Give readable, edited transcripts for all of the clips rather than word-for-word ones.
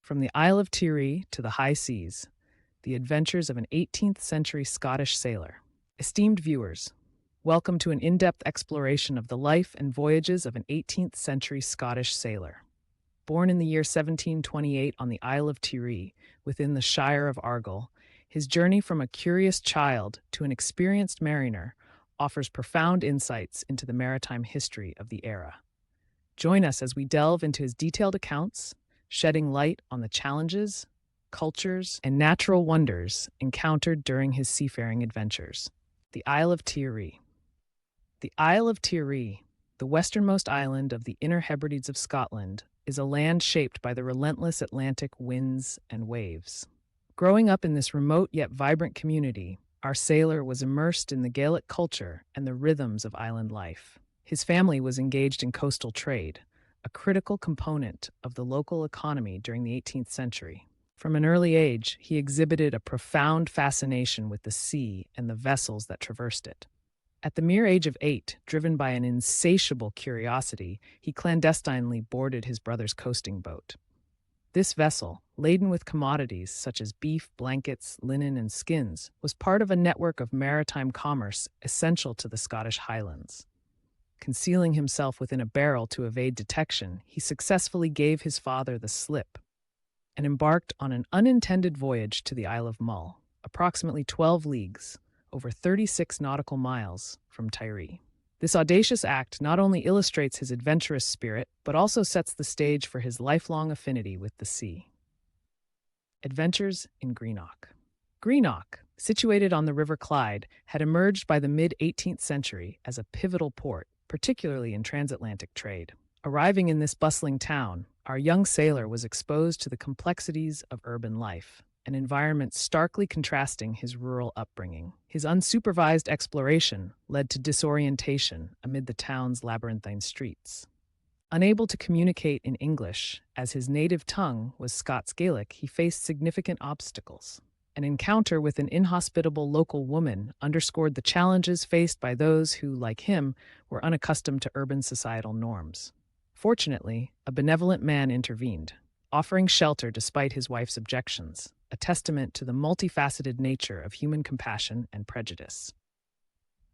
From the Isle of Tiree to the high seas, the adventures of an 18th-century Scottish sailor. Esteemed viewers, welcome to an in-depth exploration of the life and voyages of an 18th-century Scottish sailor. Born in the year 1728 on the Isle of Tiree, within the Shire of Argyll, his journey from a curious child to an experienced mariner offers profound insights into the maritime history of the era. Join us as we delve into his detailed accounts, shedding light on the challenges, cultures, and natural wonders encountered during his seafaring adventures. The Isle of Tiree. The Isle of Tiree, the westernmost island of the Inner Hebrides of Scotland, is a land shaped by the relentless Atlantic winds and waves. Growing up in this remote yet vibrant community, our sailor was immersed in the Gaelic culture and the rhythms of island life. His family was engaged in coastal trade, a critical component of the local economy during the 18th century. From an early age, he exhibited a profound fascination with the sea and the vessels that traversed it. At the mere age of 8, driven by an insatiable curiosity, he clandestinely boarded his brother's coasting boat. This vessel, laden with commodities such as beef, blankets, linen, and skins, was part of a network of maritime commerce essential to the Scottish Highlands. Concealing himself within a barrel to evade detection, he successfully gave his father the slip and embarked on an unintended voyage to the Isle of Mull, approximately 12 leagues, over 36 nautical miles from Tiree. This audacious act not only illustrates his adventurous spirit, but also sets the stage for his lifelong affinity with the sea. Adventures in Greenock. Greenock, situated on the River Clyde, had emerged by the mid-18th century as a pivotal port, particularly in transatlantic trade. Arriving in this bustling town, our young sailor was exposed to the complexities of urban life, an environment starkly contrasting his rural upbringing. His unsupervised exploration led to disorientation amid the town's labyrinthine streets. Unable to communicate in English, as his native tongue was Scots Gaelic, he faced significant obstacles. An encounter with an inhospitable local woman underscored the challenges faced by those who, like him, were unaccustomed to urban societal norms. Fortunately, a benevolent man intervened, offering shelter despite his wife's objections, a testament to the multifaceted nature of human compassion and prejudice.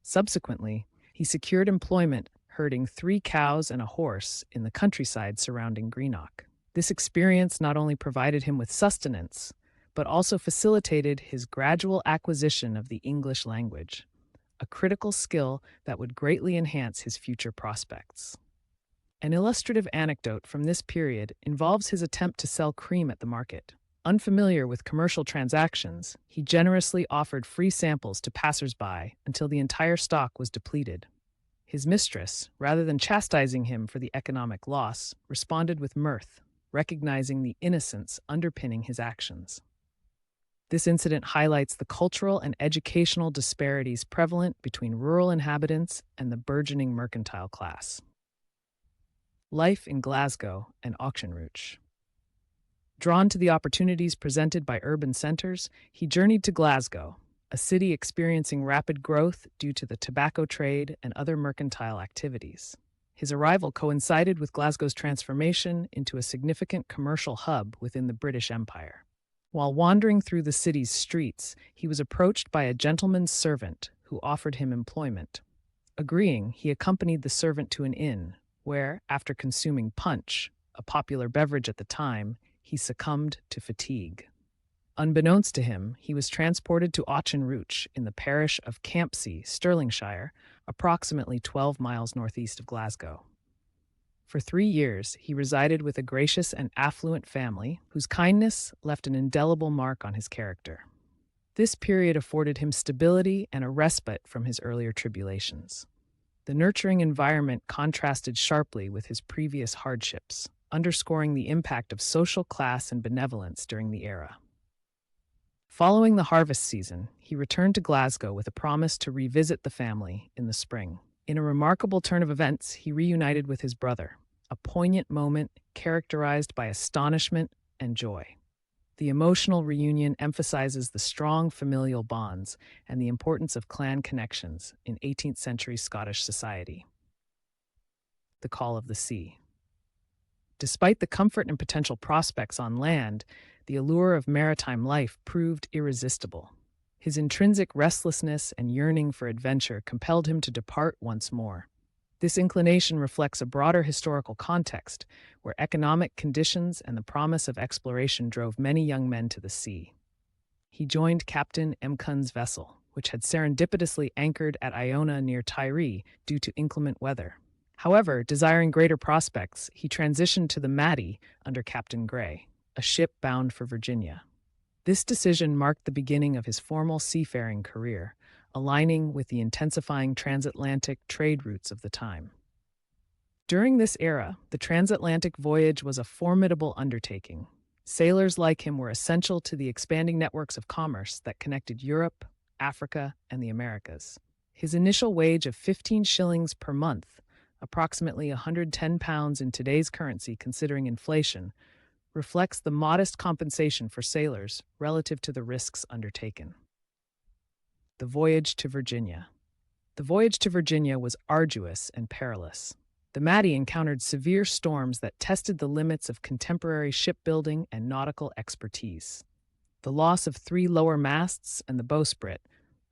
Subsequently, he secured employment herding 3 cows and a horse in the countryside surrounding Greenock. This experience not only provided him with sustenance, but also facilitated his gradual acquisition of the English language, a critical skill that would greatly enhance his future prospects. An illustrative anecdote from this period involves his attempt to sell cream at the market. Unfamiliar with commercial transactions, he generously offered free samples to passers-by until the entire stock was depleted. His mistress, rather than chastising him for the economic loss, responded with mirth, recognizing the innocence underpinning his actions. This incident highlights the cultural and educational disparities prevalent between rural inhabitants and the burgeoning mercantile class. Life in Glasgow and Auchenroach. Drawn to the opportunities presented by urban centers, he journeyed to Glasgow, a city experiencing rapid growth due to the tobacco trade and other mercantile activities. His arrival coincided with Glasgow's transformation into a significant commercial hub within the British Empire. While wandering through the city's streets, he was approached by a gentleman's servant who offered him employment. Agreeing, he accompanied the servant to an inn, where, after consuming punch, a popular beverage at the time, he succumbed to fatigue. Unbeknownst to him, he was transported to Auchenroach in the parish of Campsie, Stirlingshire, approximately 12 miles northeast of Glasgow. For 3 years, he resided with a gracious and affluent family whose kindness left an indelible mark on his character. This period afforded him stability and a respite from his earlier tribulations. The nurturing environment contrasted sharply with his previous hardships, underscoring the impact of social class and benevolence during the era. Following the harvest season, he returned to Glasgow with a promise to revisit the family in the spring. In a remarkable turn of events, he reunited with his brother, a poignant moment characterized by astonishment and joy. The emotional reunion emphasizes the strong familial bonds and the importance of clan connections in 18th century Scottish society. The Call of the Sea. Despite the comfort and potential prospects on land, the allure of maritime life proved irresistible. His intrinsic restlessness and yearning for adventure compelled him to depart once more. This inclination reflects a broader historical context, where economic conditions and the promise of exploration drove many young men to the sea. He joined Captain Emkun's vessel, which had serendipitously anchored at Iona near Tiree due to inclement weather. However, desiring greater prospects, he transitioned to the Maddie under Captain Gray, a ship bound for Virginia. This decision marked the beginning of his formal seafaring career, aligning with the intensifying transatlantic trade routes of the time. During this era, the transatlantic voyage was a formidable undertaking. Sailors like him were essential to the expanding networks of commerce that connected Europe, Africa, and the Americas. His initial wage of 15 shillings per month, approximately £110 in today's currency considering inflation, reflects the modest compensation for sailors relative to the risks undertaken. The voyage to Virginia. The voyage to Virginia was arduous and perilous. The Maddie encountered severe storms that tested the limits of contemporary shipbuilding and nautical expertise. The loss of 3 lower masts and the bowsprit,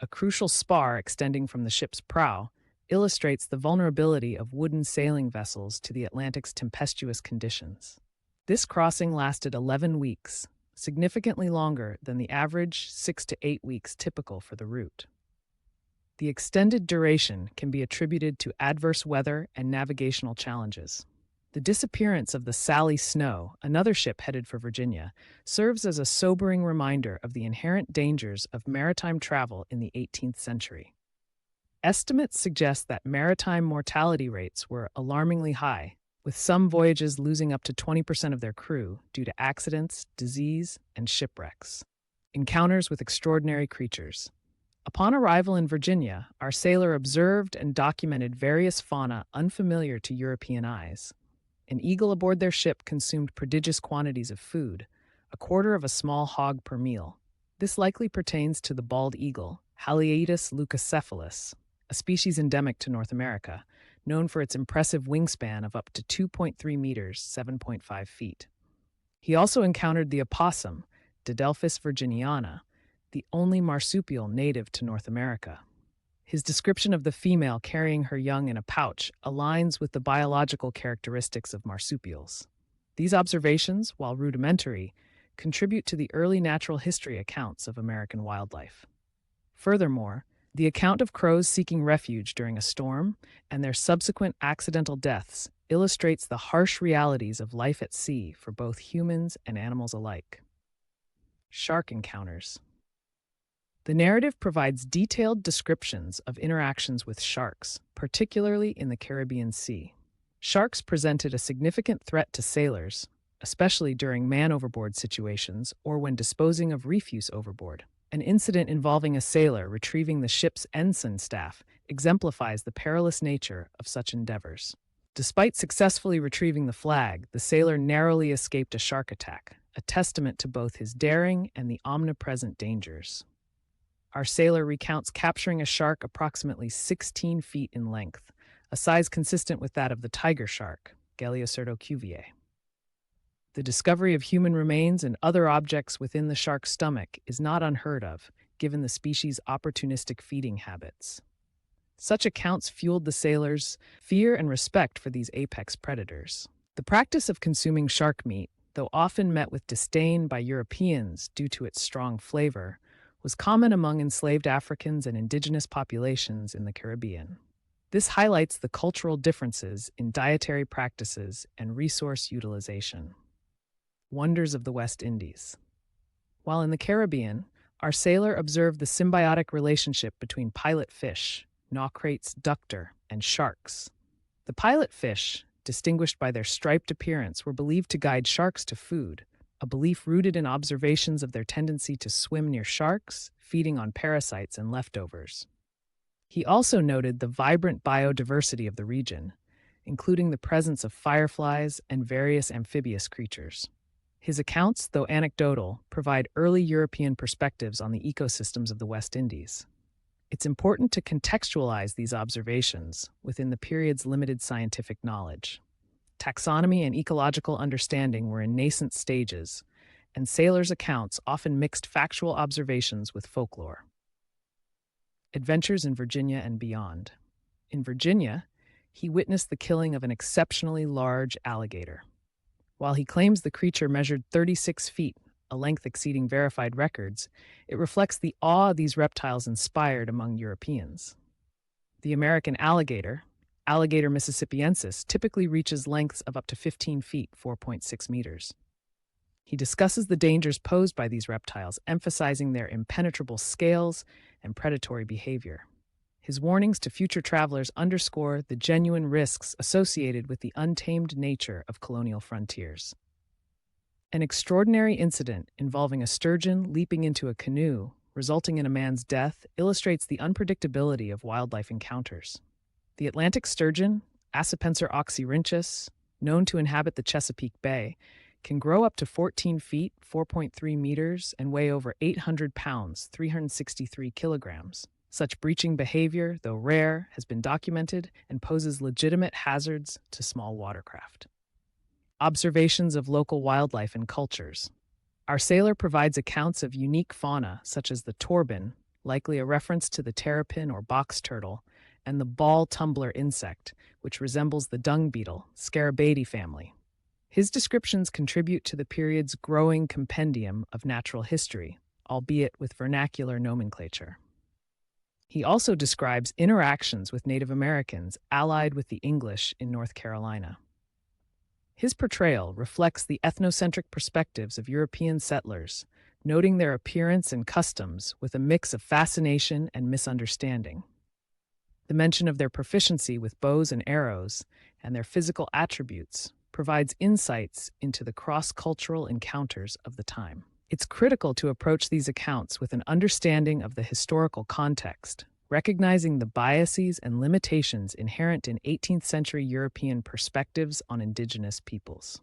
a crucial spar extending from the ship's prow, illustrates the vulnerability of wooden sailing vessels to the Atlantic's tempestuous conditions. This crossing lasted 11 weeks, significantly longer than the average 6 to 8 weeks typical for the route. The extended duration can be attributed to adverse weather and navigational challenges. The disappearance of the Sally Snow, another ship headed for Virginia, serves as a sobering reminder of the inherent dangers of maritime travel in the 18th century. Estimates suggest that maritime mortality rates were alarmingly high, with some voyages losing up to 20% of their crew due to accidents, disease, and shipwrecks. Encounters with extraordinary creatures. Upon arrival in Virginia, our sailor observed and documented various fauna unfamiliar to European eyes. An eagle aboard their ship consumed prodigious quantities of food, a quarter of a small hog per meal. This likely pertains to the bald eagle, Haliaeetus leucocephalus, a species endemic to North America, known for its impressive wingspan of up to 2.3 meters, 7.5 feet. He also encountered the opossum, Didelphis virginiana, the only marsupial native to North America. His description of the female carrying her young in a pouch aligns with the biological characteristics of marsupials. These observations, while rudimentary, contribute to the early natural history accounts of American wildlife. Furthermore, the account of crows seeking refuge during a storm and their subsequent accidental deaths illustrates the harsh realities of life at sea for both humans and animals alike. Shark encounters. The narrative provides detailed descriptions of interactions with sharks, particularly in the Caribbean Sea. Sharks presented a significant threat to sailors, especially during man-overboard situations or when disposing of refuse overboard. An incident involving a sailor retrieving the ship's ensign staff exemplifies the perilous nature of such endeavors. Despite successfully retrieving the flag, the sailor narrowly escaped a shark attack, a testament to both his daring and the omnipresent dangers. Our sailor recounts capturing a shark approximately 16 feet in length, a size consistent with that of the tiger shark, Geliocerdo cuvier. The discovery of human remains and other objects within the shark's stomach is not unheard of, given the species' opportunistic feeding habits. Such accounts fueled the sailors' fear and respect for these apex predators. The practice of consuming shark meat, though often met with disdain by Europeans due to its strong flavor, was common among enslaved Africans and indigenous populations in the Caribbean. This highlights the cultural differences in dietary practices and resource utilization. Wonders of the West Indies. While in the Caribbean, our sailor observed the symbiotic relationship between pilot fish, Naucrates ductor, and sharks. The pilot fish, distinguished by their striped appearance, were believed to guide sharks to food, a belief rooted in observations of their tendency to swim near sharks, feeding on parasites and leftovers. He also noted the vibrant biodiversity of the region, including the presence of fireflies and various amphibious creatures. His accounts, though anecdotal, provide early European perspectives on the ecosystems of the West Indies. It's important to contextualize these observations within the period's limited scientific knowledge. Taxonomy and ecological understanding were in nascent stages, and sailors' accounts often mixed factual observations with folklore. Adventures in Virginia and beyond. In Virginia, he witnessed the killing of an exceptionally large alligator. While he claims the creature measured 36 feet, a length exceeding verified records, it reflects the awe these reptiles inspired among Europeans. The American alligator, Alligator mississippiensis, typically reaches lengths of up to 15 feet, 4.6 meters. He discusses the dangers posed by these reptiles, emphasizing their impenetrable scales and predatory behavior. His warnings to future travelers underscore the genuine risks associated with the untamed nature of colonial frontiers. An extraordinary incident involving a sturgeon leaping into a canoe, resulting in a man's death, illustrates the unpredictability of wildlife encounters. The Atlantic sturgeon, Accipenser oxyrhynchus, known to inhabit the Chesapeake Bay, can grow up to 14 feet, 4.3 meters, and weigh over 800 pounds, 363 kilograms. Such breaching behavior, though rare, has been documented and poses legitimate hazards to small watercraft. Observations of local wildlife and cultures. Our sailor provides accounts of unique fauna, such as the torbin, likely a reference to the terrapin or box turtle, and the ball tumbler insect, which resembles the dung beetle, Scarabaeidae family. His descriptions contribute to the period's growing compendium of natural history, albeit with vernacular nomenclature. He also describes interactions with Native Americans allied with the English in North Carolina. His portrayal reflects the ethnocentric perspectives of European settlers, noting their appearance and customs with a mix of fascination and misunderstanding. The mention of their proficiency with bows and arrows and their physical attributes provides insights into the cross-cultural encounters of the time. It's critical to approach these accounts with an understanding of the historical context, recognizing the biases and limitations inherent in 18th-century European perspectives on indigenous peoples.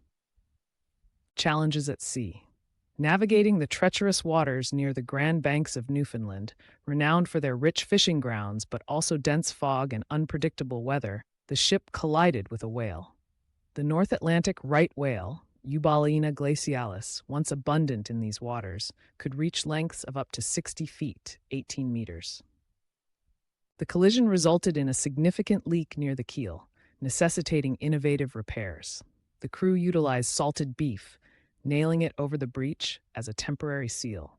Challenges at sea. Navigating the treacherous waters near the Grand Banks of Newfoundland, renowned for their rich fishing grounds but also dense fog and unpredictable weather, the ship collided with a whale. The North Atlantic right whale, Eubalina glacialis, once abundant in these waters, could reach lengths of up to 60 feet, 18 meters. The collision resulted in a significant leak near the keel, necessitating innovative repairs. The crew utilized salted beef, nailing it over the breach as a temporary seal.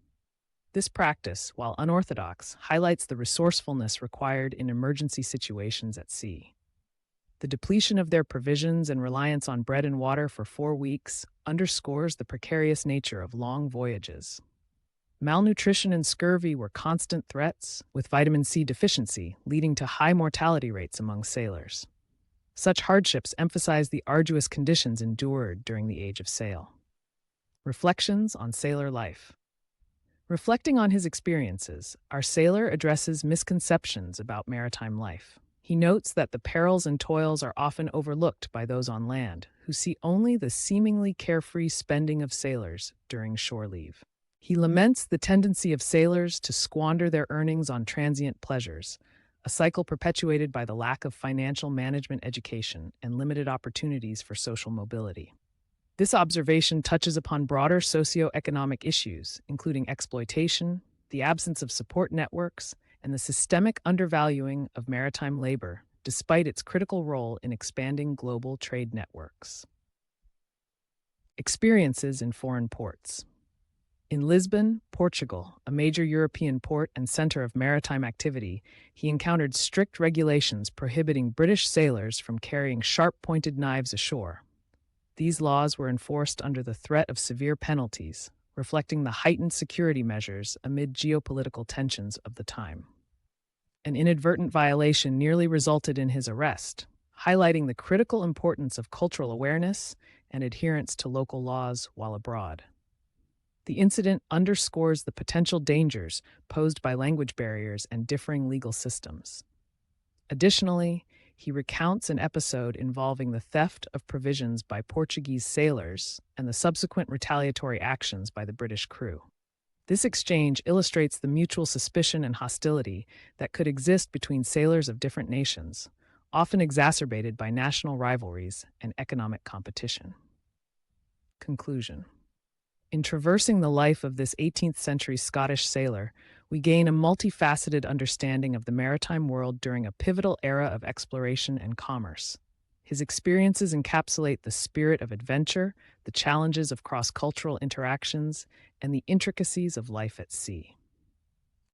This practice, while unorthodox, highlights the resourcefulness required in emergency situations at sea. The depletion of their provisions and reliance on bread and water for 4 weeks underscores the precarious nature of long voyages. Malnutrition and scurvy were constant threats, with vitamin C deficiency leading to high mortality rates among sailors. Such hardships emphasize the arduous conditions endured during the Age of Sail. Reflections on sailor life. Reflecting on his experiences, our sailor addresses misconceptions about maritime life. He notes that the perils and toils are often overlooked by those on land, who see only the seemingly carefree spending of sailors during shore leave. He laments the tendency of sailors to squander their earnings on transient pleasures, a cycle perpetuated by the lack of financial management education and limited opportunities for social mobility. This observation touches upon broader socioeconomic issues, including exploitation, the absence of support networks, and the systemic undervaluing of maritime labor, despite its critical role in expanding global trade networks. Experiences in foreign ports. In Lisbon, Portugal, a major European port and center of maritime activity, he encountered strict regulations prohibiting British sailors from carrying sharp-pointed knives ashore. These laws were enforced under the threat of severe penalties, reflecting the heightened security measures amid geopolitical tensions of the time. An inadvertent violation nearly resulted in his arrest, highlighting the critical importance of cultural awareness and adherence to local laws while abroad. The incident underscores the potential dangers posed by language barriers and differing legal systems. Additionally, he recounts an episode involving the theft of provisions by Portuguese sailors and the subsequent retaliatory actions by the British crew. This exchange illustrates the mutual suspicion and hostility that could exist between sailors of different nations, often exacerbated by national rivalries and economic competition. Conclusion. In traversing the life of this 18th century Scottish sailor, we gain a multifaceted understanding of the maritime world during a pivotal era of exploration and commerce. His experiences encapsulate the spirit of adventure, the challenges of cross-cultural interactions, and the intricacies of life at sea.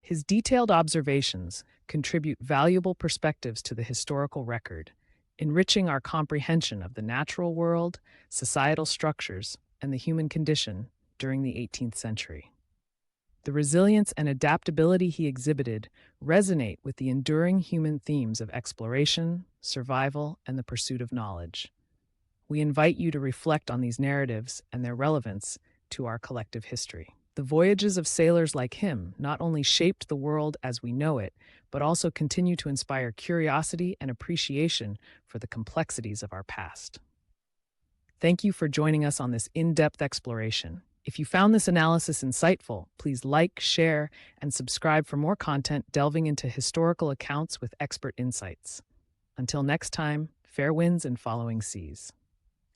His detailed observations contribute valuable perspectives to the historical record, enriching our comprehension of the natural world, societal structures, and the human condition during the 18th century. The resilience and adaptability he exhibited resonate with the enduring human themes of exploration, survival, and the pursuit of knowledge. We invite you to reflect on these narratives and their relevance to our collective history. The voyages of sailors like him not only shaped the world as we know it, but also continue to inspire curiosity and appreciation for the complexities of our past. Thank you for joining us on this in-depth exploration. If you found this analysis insightful, please like, share, and subscribe for more content delving into historical accounts with expert insights. Until next time, fair winds and following seas.